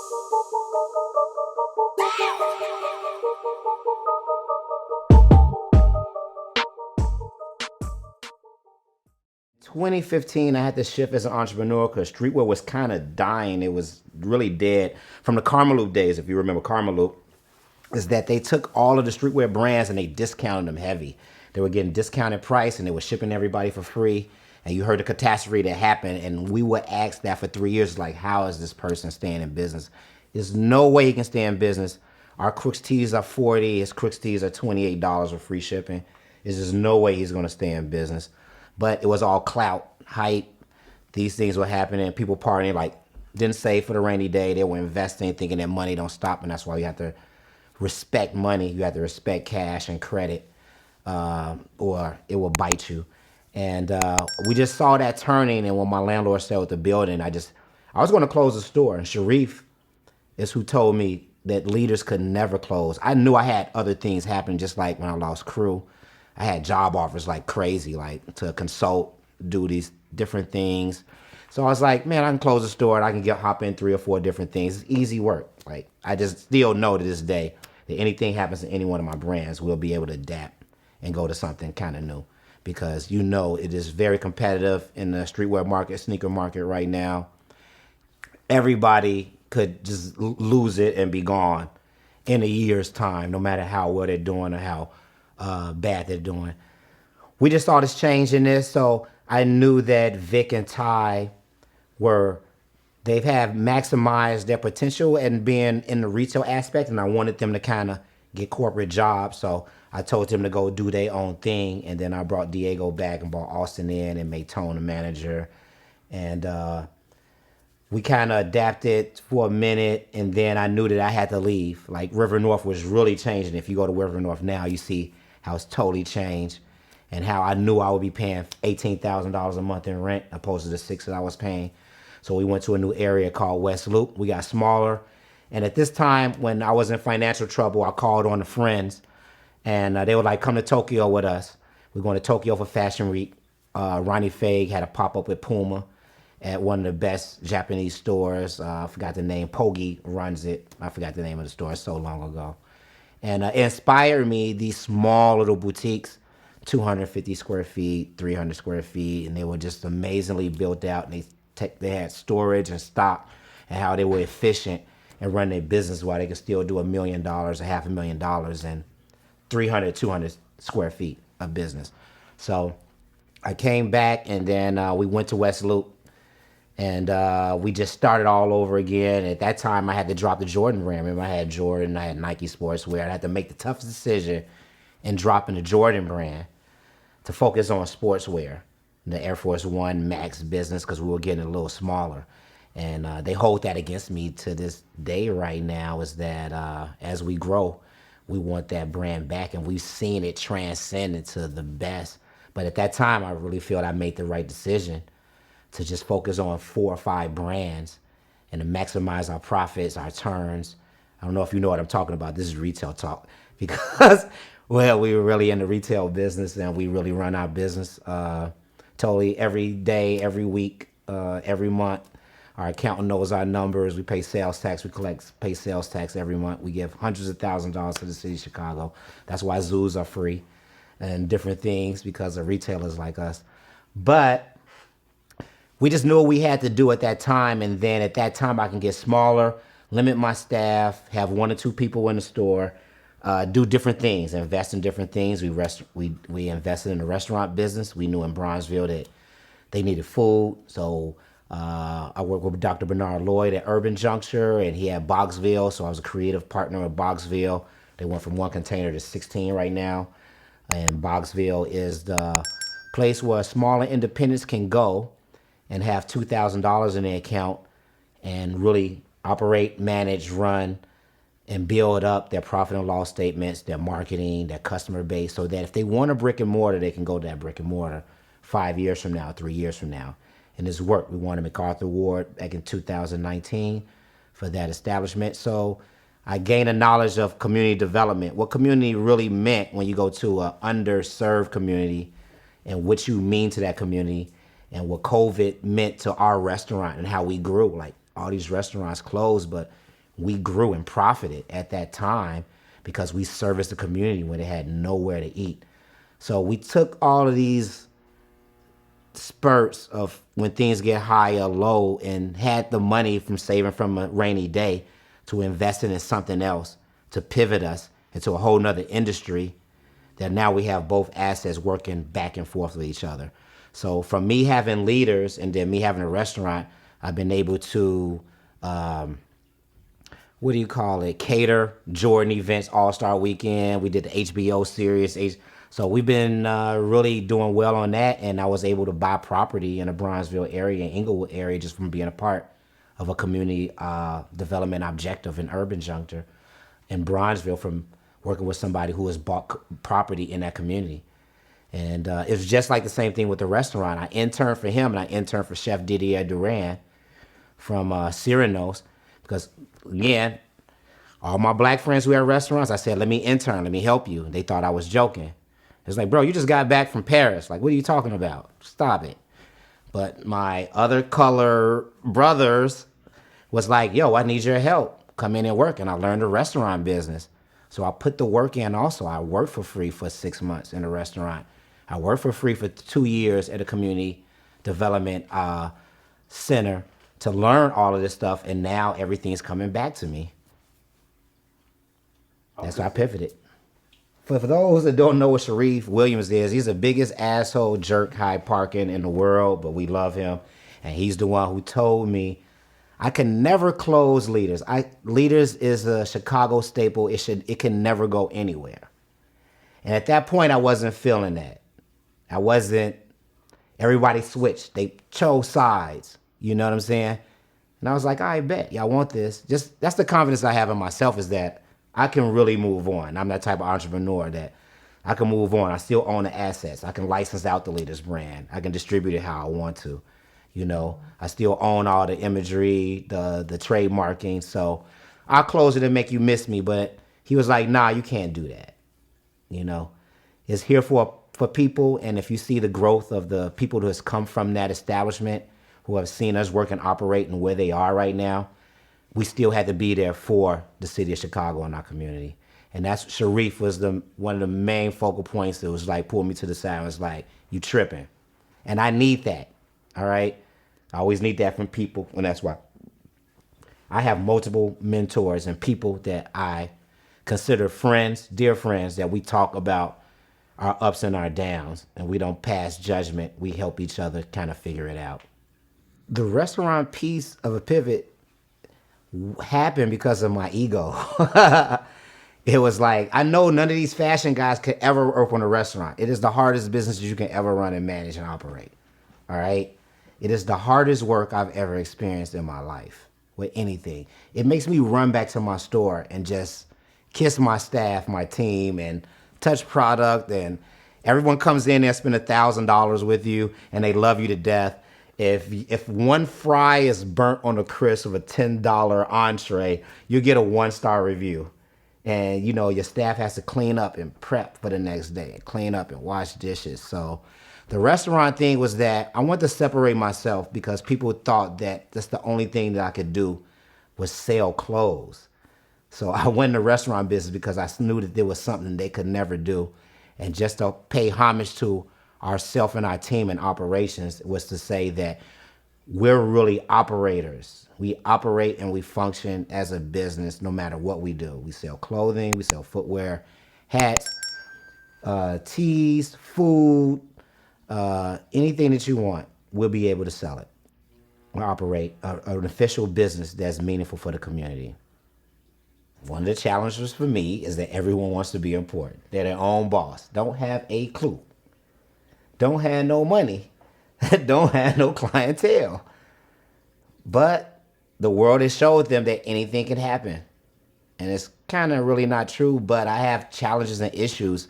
...2015, I had to shift as an entrepreneur because streetwear was kind of dying. It was really dead. From the Karmaloop days, if you remember Karmaloop, is that they took all of the streetwear brands and they discounted them heavy. They were getting discounted price and they were shipping everybody for free. And you heard the catastrophe that happened, and we would ask that for 3 years, like, how is this person staying in business? There's no way he can stay in business. Our Crooks tees are $40, his Crooks tees are $28 with free shipping. There's just no way he's gonna stay in business. But it was all clout, hype. These things were happening. People partying, like, didn't save for the rainy day. They were investing, thinking that money don't stop, and that's why you have to respect money. You have to respect cash and credit, or it will bite you. And we just saw that turning, and when my landlord sold the building, I was going to close the store, and Sharif is who told me that leaders could never close. I knew I had other things happen, just like when I lost crew. I had job offers like crazy, like to consult, do these different things. So I was like, man, I can close the store and I can hop in 3 or 4 different things. It's easy work. Like, I just still know to this day that anything happens to any one of my brands, we'll be able to adapt and go to something kind of new. Because you know it is very competitive in the streetwear market, sneaker market right now. Everybody could just lose it and be gone in a year's time, no matter how well they're doing or how bad they're doing. We just saw this change in this, so I knew that Vic and Ty they have maximized their potential and being in the retail aspect, and I wanted them to kind of get corporate jobs, so I told them to go do their own thing, and then I brought Diego back and brought Austin in and made Tone the manager, and we kind of adapted for a minute, and then I knew that I had to leave. Like, River North was really changing. If you go to River North now, you see how it's totally changed, and how I knew I would be paying $18,000 a month in rent opposed to the $6,000 that I was paying. So we went to a new area called West Loop. We got smaller, and at this time, when I was in financial trouble, I called on the friends, and they were like, come to Tokyo with us. We're going to Tokyo for Fashion Week. Ronnie Fag had a pop-up with Puma at one of the best Japanese stores. I forgot the name. Pogi runs it. I forgot the name of the store. It's so long ago. And it inspired me, these small little boutiques, 250 square feet, 300 square feet, and they were just amazingly built out. And they had storage and stock, and how they were efficient and run their business while they could still do $1 million or $500,000 in 300, 200 square feet of business. So I came back, and then we went to West Loop, and we just started all over again. At that time, I had to drop the Jordan brand. Remember, I had Jordan, I had Nike Sportswear. I had to make the toughest decision in dropping the Jordan brand to focus on sportswear, the Air Force One Max business, because we were getting a little smaller. And they hold that against me to this day right now, is that as we grow, we want that brand back, and we've seen it transcend into the best. But at that time, I really feel I made the right decision to just focus on 4 or 5 brands and to maximize our profits, our turns. I don't know if you know what I'm talking about. This is retail talk, because, well, we were really in the retail business, and we really run our business totally every day, every week, every month. Our accountant knows our numbers. We pay sales tax. We pay sales tax every month. We give hundreds of thousands of dollars to the city of Chicago. That's why zoos are free and different things, because of retailers like us. But we just knew what we had to do at that time, and then at that time I can get smaller, limit my staff, have 1 or 2 people in the store, do different things, invest in different things. We invested in the restaurant business. We knew in Bronzeville that they needed food, so I worked with Dr. Bernard Lloyd at Urban Juncture, and he had Boxville, so I was a creative partner with Boxville. They went from 1 container to 16 right now, and Boxville is the place where smaller independents can go and have $2,000 in their account and really operate, manage, run, and build up their profit and loss statements, their marketing, their customer base, so that if they want a brick and mortar, they can go to that brick and mortar 5 years from now, 3 years from now. And this worked. We won a MacArthur Award back in 2019 for that establishment. So I gained a knowledge of community development, what community really meant when you go to an underserved community, and what you mean to that community, and what COVID meant to our restaurant and how we grew. Like, all these restaurants closed, but we grew and profited at that time because we serviced the community when they had nowhere to eat. So we took all of these spurts of when things get high or low and had the money from saving from a rainy day to invest in something else to pivot us into a whole nother industry that now we have both assets working back and forth with each other. So from me having leaders and then me having a restaurant, I've been able to, what do you call it, cater Jordan events, All-Star Weekend. We did the HBO series. So we've been really doing well on that. And I was able to buy property in the Bronzeville area, Inglewood area, just from being a part of a community development objective in Urban Juncture in Bronzeville from working with somebody who has bought property in that community. And it was just like the same thing with the restaurant. I interned for him and I interned for Chef Didier Duran from Cyranos because, again, all my black friends who had restaurants, I said, let me intern, let me help you. And they thought I was joking. It's like, bro, you just got back from Paris. Like, what are you talking about? Stop it. But my other color brothers was like, yo, I need your help. Come in and work. And I learned the restaurant business. So I put the work in also. I worked for free for 6 months in a restaurant. I worked for free for 2 years at a community development center to learn all of this stuff. And now everything's coming back to me. That's why I pivoted. For those that don't know what Sharif Williams is, he's the biggest asshole jerk Hyde Parkin in the world, but we love him. And he's the one who told me I can never close Leaders. Leaders is a Chicago staple. It can never go anywhere. And at that point, I wasn't feeling that. Everybody switched. They chose sides. You know what I'm saying? And I was like, I bet y'all want this. That's the confidence I have in myself is that I can really move on. I'm that type of entrepreneur that I can move on. I still own the assets. I can license out the Leaders brand. I can distribute it how I want to. You know, I still own all the imagery, the trademarking. So I'll close it and make you miss me. But he was like, nah, you can't do that. You know, it's here for people. And if you see the growth of the people who has come from that establishment, who have seen us work and operate and where they are right now, we still had to be there for the city of Chicago and our community. And that's Sharif was one of the main focal points that was like, pull me to the side and was like, you tripping. And I need that. All right. I always need that from people. And that's why I have multiple mentors and people that I consider friends, dear friends, that we talk about our ups and our downs. And we don't pass judgment. We help each other kind of figure it out. The restaurant piece of a pivot happened because of my ego. It was like, I know none of these fashion guys could ever open a restaurant. It is the hardest business you can ever run and manage and operate. All right. It is the hardest work I've ever experienced in my life with anything. It makes me run back to my store and just kiss my staff, my team, and touch product. And everyone comes in there, spend $1,000 with you, and they love you to death. If one fry is burnt on the crisp of a $10 entree, you get a 1-star review. And, you know, your staff has to clean up and prep for the next day and clean up and wash dishes. So the restaurant thing was that I wanted to separate myself because people thought that that's the only thing that I could do was sell clothes. So I went in the restaurant business because I knew that there was something they could never do. And just to pay homage to ourselves and our team and operations was to say that we're really operators. We operate and we function as a business no matter what we do. We sell clothing, we sell footwear, hats, teas, food, anything that you want, we'll be able to sell it. We operate an official business that's meaningful for the community. One of the challenges for me is that everyone wants to be important. They're their own boss. Don't have a clue. Don't have no money. Don't have no clientele. But the world has showed them that anything can happen. And it's kind of really not true, but I have challenges and issues.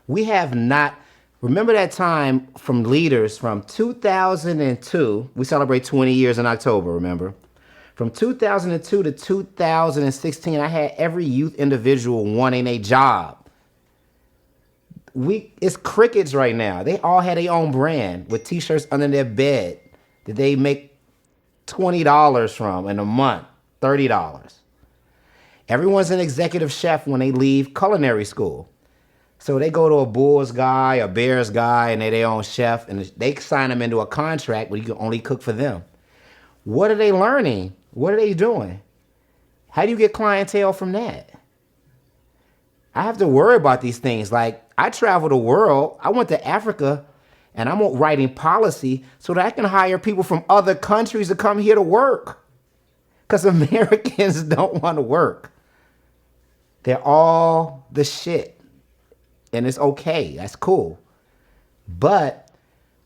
We have not, remember that time from Leaders from 2002, we celebrate 20 years in October, remember? From 2002 to 2016, I had every youth individual wanting a job. It's crickets right now. They all had their own brand with t-shirts under their bed that they make $20 from in a month, $30. Everyone's an executive chef when they leave culinary school. So they go to a Bulls guy, a Bears guy, and they're their own chef, and they sign them into a contract where you can only cook for them. What are they learning? What are they doing? How do you get clientele from that? I have to worry about these things. Like, I travel the world. I went to Africa, and I'm writing policy so that I can hire people from other countries to come here to work. Because Americans don't want to work. They're all the shit. And it's okay. That's cool. But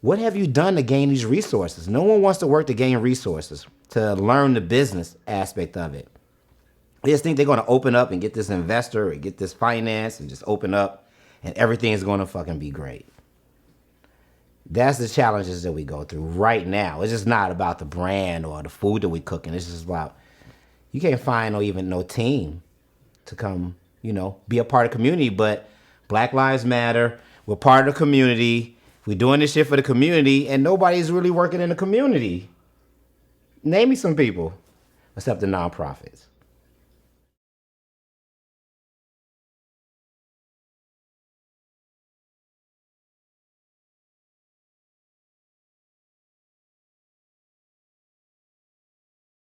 what have you done to gain these resources? No one wants to work to gain resources, to learn the business aspect of it. They just think they're going to open up and get this investor or get this finance and just open up and everything is going to fucking be great. That's the challenges that we go through right now. It's just not about the brand or the food that we cooking. It's just about, you can't find no team to come, be a part of the community. But Black Lives Matter, we're part of the community. We're doing this shit for the community and nobody's really working in the community. Name me some people except the nonprofits.